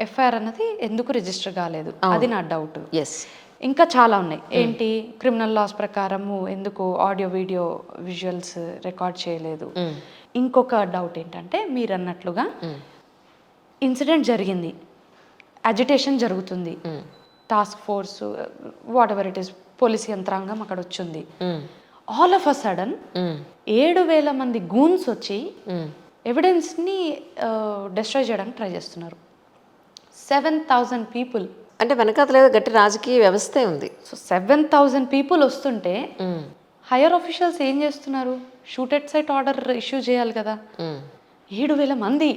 FIR అన్నది ఎందుకు register కాలేదు, అది నా డౌట్. ఎస్, ఇంకా చాలా ఉన్నాయి. ఏంటి, క్రిమినల్ లాస్ ప్రకారము ఎందుకు ఆడియో వీడియో విజువల్స్ రికార్డ్ చేయలేదు. ఇంకొక డౌట్ ఏంటంటే, మీరు అన్నట్లుగా ఇన్సిడెంట్ జరిగింది, అజిటేషన్ జరుగుతుంది, task force what ever it is, police యంత్రాంగం అక్కడ వచ్చింది. ఆల్ ఆఫ్ అ సడన్ 7,000 మంది గూన్స్ వచ్చి ఎవిడెన్స్ని డిస్ట్రాయ్ చేయడానికి ట్రై చేస్తున్నారు. 7,000 పీపుల్ అంటే వెనకాతలేదు గట్టి రాజకీయ వ్యవస్థే ఉంది. సో 7,000 పీపుల్ వస్తుంటే హైయర్ ఆఫీషియల్స్ ఏం చేస్తున్నారు? Shoot at sight order issue చేయాలి కదా. 7,000 మంది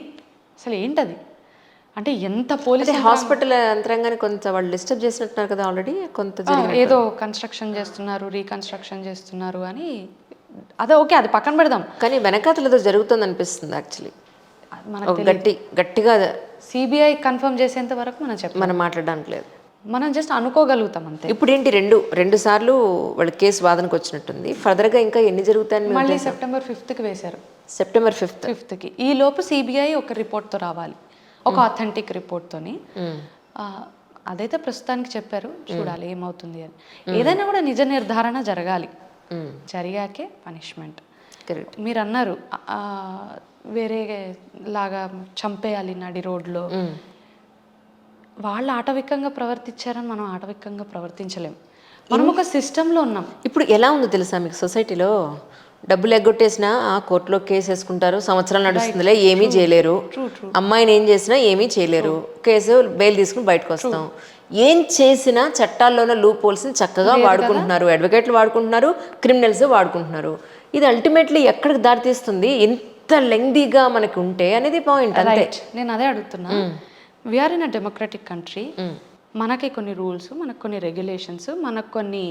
అసలు ఏంటది? అంటే ఎంత పోలీస్ హాస్పిటల్ యంత్రాంగాన్ని కొంత వాళ్ళు డిస్టర్బ్ చేసినట్టున్నారు కదా ఆల్రెడీ. కొంత ఏదో కన్స్ట్రక్షన్ చేస్తున్నారు, రీకన్స్ట్రక్షన్ చేస్తున్నారు అని, అదే ఓకే, అది పక్కన పెడదాం. కానీ వెనకాతలు ఏదో జరుగుతుంది అనిపిస్తుంది యాక్చువల్లీ. మనకు గట్టిగా సిబిఐ కన్ఫర్మ్ చేసేంత వరకు మనం మాట్లాడడానికి లేదు, మనం జస్ట్ అనుకోగలుగుతాం అంతే. ఇప్పుడు ఏంటి రెండు సార్లు వాళ్ళ కేసు వాదనకు వచ్చినట్టుంది. ఫర్దర్గా ఇంకా ఎన్ని జరుగుతాయని మళ్ళీ September 5th వేశారు. September 5th ఈ లోపు సిబిఐ ఒక రిపోర్ట్తో రావాలి, ఒక అథెంటిక్ రిపోర్ట్తోని. అదైతే ప్రస్తుతానికి చెప్పారు, చూడాలి ఏమవుతుంది అని. ఏదైనా కూడా నిజ నిర్ధారణ జరగాలి, జరిగాకే పనిష్మెంట్. మీరు అన్నారు వేరే లాగా చంపేయాలి నడి రోడ్లో. వాళ్ళు ఆటవికంగా ప్రవర్తించారని మనం ఆటవికంగా ప్రవర్తించలేము. మనం ఒక సిస్టంలో ఉన్నాం. ఇప్పుడు ఎలా ఉందో తెలుసా మీకు, సొసైటీలో డబ్బులు ఎగ్గొట్టేసినా కోర్టులో కేసు వేసుకుంటారు, సంవత్సరాలు నడుస్తుందిలే, ఏమీ చేయలేరు. అమ్మాయిని ఏం చేసినా ఏమీ చేయలేరు, కేసు బెయిల్ తీసుకుని బయటకు వస్తాం. ఏం చేసినా చట్టాల్లోనే లూప్ హోల్స్ని చక్కగా వాడుకుంటున్నారు, అడ్వకేట్లు వాడుకుంటున్నారు, క్రిమినల్స్ వాడుకుంటున్నారు. ఇది అల్టిమేట్లీ ఎక్కడికి దారితీస్తుంది? ఎంత లెంగ్దీగా మనకి ఉంటే అనేది పాయింట్. అంతే, నేను అదే అడుగుతున్నా. We are in a democratic country. మనకి కొన్ని రూల్స్, మనకు కొన్ని రెగ్యులేషన్స్, మనకు కొన్ని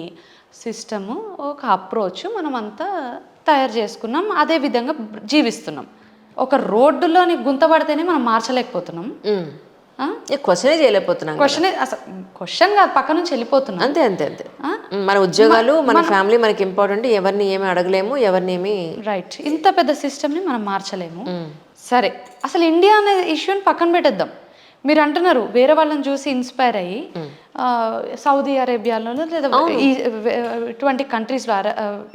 సిస్టము, ఒక అప్రోచ్ మనం అంతా తయారు చేసుకున్నాం, అదే విధంగా జీవిస్తున్నాం. ఒక రోడ్డులోని గుంతపడితేనే మనం మార్చలేకపోతున్నాం, క్వశ్చనే చేయలేకపోతున్నాం. క్వశ్చన్ కాదు, పక్క నుంచి వెళ్ళిపోతున్నాం. అంతే అంతే అంతే. మన ఉద్యోగాలు, మన ఫ్యామిలీ మనకి ఇంపార్టెంట్. ఎవరిని ఏమి అడగలేము, ఎవరిని ఏమి. రైట్, ఇంత పెద్ద సిస్టమ్ని మనం మార్చలేము. సరే, అసలు ఇండియా అనే ఇష్యూని పక్కన పెట్టేద్దాం. మీరు అంటున్నారు వేరే వాళ్ళని చూసి ఇన్స్పైర్ అయ్యి సౌదీ అరేబియాలోనూ లేదా ఇటువంటి కంట్రీస్లో,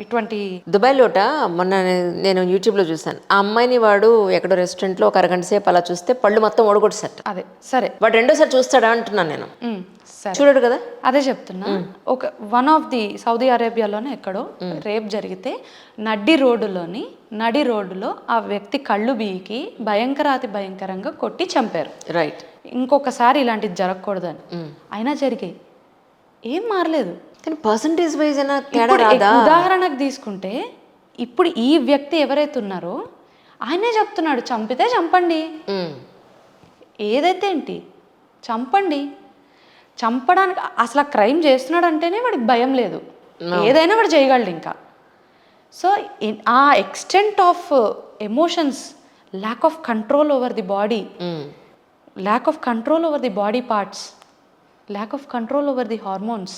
ఇటువంటి దుబాయ్లోట మొన్న నేను యూట్యూబ్లో చూసాను. ఆ అమ్మాయిని వాడు ఎక్కడో రెస్టారెంట్లో ఒక అరగంట సేపు అలా చూస్తే పళ్ళు మొత్తం ఓడగొట్టేసట. అదే సరే, వాడు రెండోసారి చూస్తాడా అంటున్నాను నేను. సరే, చూడడు కదా. అదే చెప్తున్నా. ఒక వన్ ఆఫ్ ది సౌదీ అరేబియాలోనే ఎక్కడో రేప్ జరిగితే నడి రోడ్డులో ఆ వ్యక్తి కళ్ళు బీకి భయంకరాతి భయంకరంగా కొట్టి చంపారు. రైట్. ఇంకొకసారి ఇలాంటిది జరగకూడదని అయినా జరిగాయి, ఏం మారలేదు. కానీ పర్సంటేజ్ వైజ్ ఉదాహరణకు తీసుకుంటే ఇప్పుడు ఈ వ్యక్తి ఎవరైతే ఉన్నారో ఆయనే చెప్తున్నాడు, చంపితే చంపండి, ఏదైతే ఏంటి చంపండి. చంపడానికి అసలు క్రైమ్ చేస్తున్నాడు అంటేనే వాడికి భయం లేదు, ఏదైనా వాడు చేయగలడు ఇంకా. సో ఆ extent of emotions, lack of control over the body, lack of control over the body parts, lack of control over the hormones,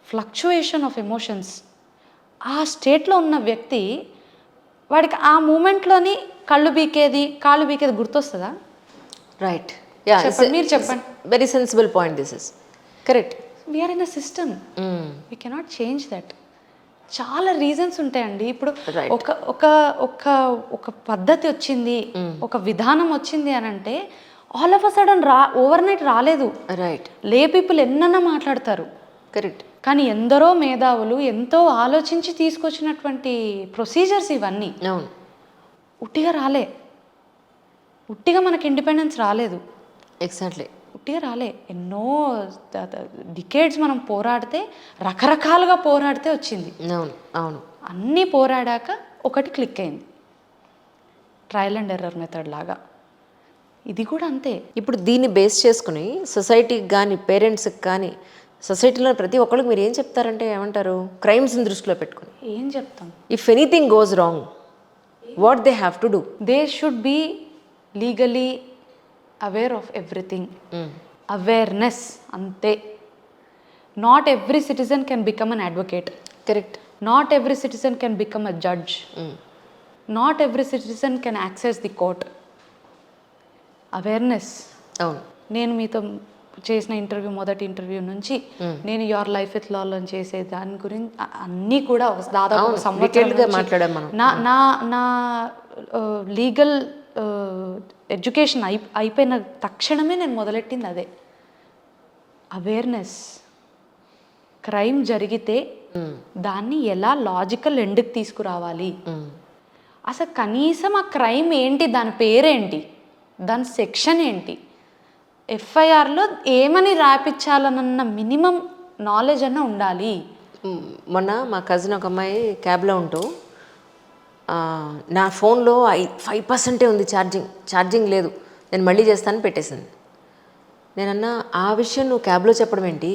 fluctuation of emotions, ఆ స్టేట్లో ఉన్న వ్యక్తి వాడికి ఆ మూమెంట్లోని కాళ్ళు బీకేది గుర్తొస్తుందా? రైట్. మీరు చెప్పండి. Very sensible point. This is correct. We are in a system, we cannot change that. చాలా రీజన్స్ ఉంటాయండి. ఇప్పుడు ఒక పద్ధతి వచ్చింది, ఒక విధానం వచ్చింది అని అంటే all of a sudden over night రాలేదు. రైట్. లే పీపుల్ ఎన్నన్నా మాట్లాడతారు, కరెక్ట్. కానీ ఎందరో మేధావులు ఎంతో ఆలోచించి తీసుకొచ్చినటువంటి ప్రొసీజర్స్ ఇవన్నీ. అవును. ఉట్టిగా మనకి ఇండిపెండెన్స్ రాలేదు. ఎగ్జాక్ట్లీ, ఉట్టిగా రాలే. ఎన్నో డికేడ్స్ మనం పోరాడితే, రకరకాలుగా పోరాడితే వచ్చింది. అవును అవును. అన్నీ పోరాడాక ఒకటి క్లిక్ అయింది, ట్రయల్ అండ్ ఎర్రర్ మెథడ్ లాగా. ఇది కూడా అంతే. ఇప్పుడు దీన్ని బేస్ చేసుకుని సొసైటీకి కానీ, పేరెంట్స్కి కానీ, సొసైటీలో ప్రతి ఒక్కరికి మీరు ఏం చెప్తారంటే ఏమంటారు? క్రైమ్స్ని దృష్టిలో పెట్టుకుని ఏం చెప్తాం? If anything goes wrong, what they have to do? They should be legally aware of everything. Awareness అంతే. Not every citizen can become an advocate. Correct. Not every citizen can become a judge. Not every citizen can access the court. Awareness. అవును. నేను మీతో చేసిన interview మొదటి interview నుంచి నేను your life with లాలో చేసే దాని గురించి అన్నీ కూడా దాదాపు ఒక సంవత్సరం మాట్లాడాం మనం. నా నా నా లీగల్ ఎడ్యుకేషన్ అయిపోయిన తక్షణమే నేను మొదలెట్టింది అదే. అవేర్నెస్. క్రైమ్ జరిగితే దాన్ని ఎలా లాజికల్ ఎండ్కి తీసుకురావాలి, అసలు కనీసం ఆ క్రైమ్ ఏంటి, దాని పేరేంటి, దాని సెక్షన్ ఏంటి, ఎఫ్ఐఆర్లో ఏమని రాపించాలన్న మినిమం నాలెడ్జ్ అన్న ఉండాలి. మొన్న మా కజిన్ ఒక అమ్మాయి క్యాబ్లో ఉంటూ నా ఫోన్లో 5% ఉంది ఛార్జింగ్ లేదు, నేను మళ్ళీ చేస్తానని పెట్టేసింది. నేనన్నా ఆ విషయం నువ్వు క్యాబ్లో చెప్పడం ఏంటి,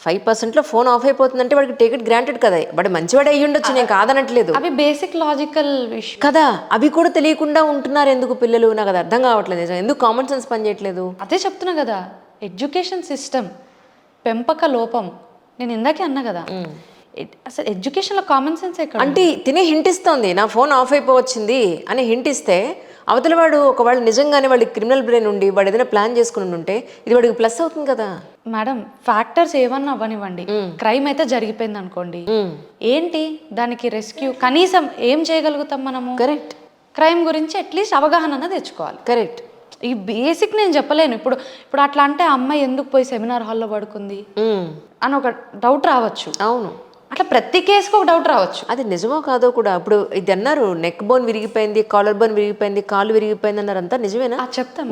5%లో ఫోన్ ఆఫ్ అయిపోతుందంటే వాడికి టికెట్ గ్రాంటెడ్ కదా, వాడు మంచివాడు అయ్యి ఉండొచ్చు, నేను కాదనట్లేదు అవి బేసిక్ లాజికల్ విషయం కదా. అవి కూడా తెలియకుండా ఉంటున్నారు ఎందుకు పిల్లలు, నాకు అది అర్థం కావట్లేదు. ఎందుకు కామన్ సెన్స్ పని చేయట్లేదు? అదే చెప్తున్నా కదా, ఎడ్యుకేషన్ సిస్టమ్ పెంపక లోపం. నేను ఇందాకే అన్నా కదా, అసలు ఎడ్యుకేషన్లో కామన్ సెన్స్ ఎక్కడ? అంటే తినే హింట్ ఇస్తోంది, నా ఫోన్ ఆఫ్ అయిపోవచ్చింది అని హింట్ ఇస్తే అవతల వాడు ఒకవేళ నిజంగానే వాడికి క్రిమినల్ బ్రెయిన్ ఉండి వాడు ఏదైనా ప్లాన్ చేసుకుని ఉంటే ఇది వాడికి ప్లస్ అవుతుంది కదా. మేడం ఫ్యాక్టర్స్ ఏమన్నా అవ్వనివ్వండి, క్రైమ్ అయితే జరిగిపోయింది అనుకోండి, ఏంటి దానికి రెస్క్యూ కనీసం ఏం చేయగలుగుతాం మనము? కరెక్ట్. క్రైమ్ గురించి అట్లీస్ట్ అవగాహన తెచ్చుకోవాలి. కరెక్ట్. ఈ బేసిక్ నేను చెప్పలేను. ఇప్పుడు అట్లా అంటే అమ్మాయి ఎందుకు పోయి సెమినార్ హాల్లో పడుకుంది అని ఒక డౌట్ రావచ్చు. అవును, అట్లా ప్రతి కేసుకు ఒక డౌట్ రావచ్చు. అది నిజమో కాదో కూడా. ఇప్పుడు ఇది అన్నారు, నెక్ బోన్ విరిగిపోయింది, కాలర్ బోన్ విరిగిపోయింది, కాలు విరిగిపోయింది అన్నారు, అంతా నిజమేనా? చెప్తాను.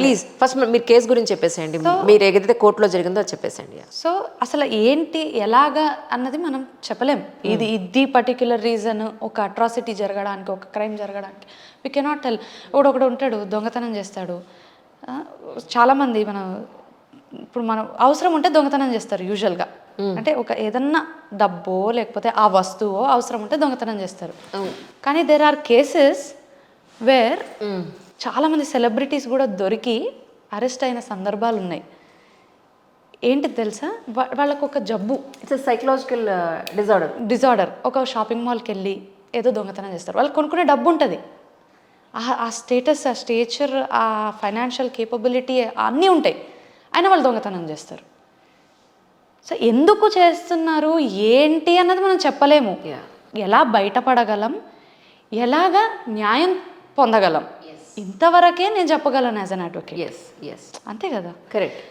ప్లీజ్ ఫస్ట్ మీరు కేసు గురించి చెప్పేసేయండి, మీరు ఏదైతే కోర్టులో జరిగిందో అది చెప్పేసేయండి. సో అసలు ఏంటి ఎలాగా అన్నది మనం చెప్పలేం. ఇది పర్టిక్యులర్ రీజన్ ఒక అట్రాసిటీ జరగడానికి, ఒక క్రైమ్ జరగడానికి వి కెనాట్ టెల్. ఒకడు ఉంటాడు దొంగతనం చేస్తాడు. చాలామంది మనం అవసరం ఉంటే దొంగతనం చేస్తారు యూజువల్గా. అంటే ఒక ఏదన్నా డబ్బో లేకపోతే ఆ వస్తువో అవసరం ఉంటే దొంగతనం చేస్తారు. కానీ దేర్ ఆర్ కేసెస్ వేర్ చాలామంది సెలబ్రిటీస్ కూడా దొరికి అరెస్ట్ అయిన సందర్భాలు ఉన్నాయి. ఏంటి తెలుసా, వాళ్ళకు ఒక జబ్బు, ఇట్స్ సైకలాజికల్ డిజార్డర్. ఒక షాపింగ్ మాల్కి వెళ్ళి ఏదో దొంగతనం చేస్తారు. వాళ్ళు కొనుక్కునే డబ్బు ఉంటుంది, ఆ స్టేటస్, ఆ స్టేచర్, ఆ ఫైనాన్షియల్ కేపబిలిటీ అన్నీ ఉంటాయి, అయినా వాళ్ళు దొంగతనం చేస్తారు. సో ఎందుకు చేస్తున్నారు ఏంటి అన్నది మనం చెప్పలేము. ఎలా బయటపడగలం, ఎలాగా న్యాయం పొందగలం, ఇంతవరకే నేను చెప్పగలను యాజ్ అన్ అడ్వకేట్. అంతే కదా. కరెక్ట్.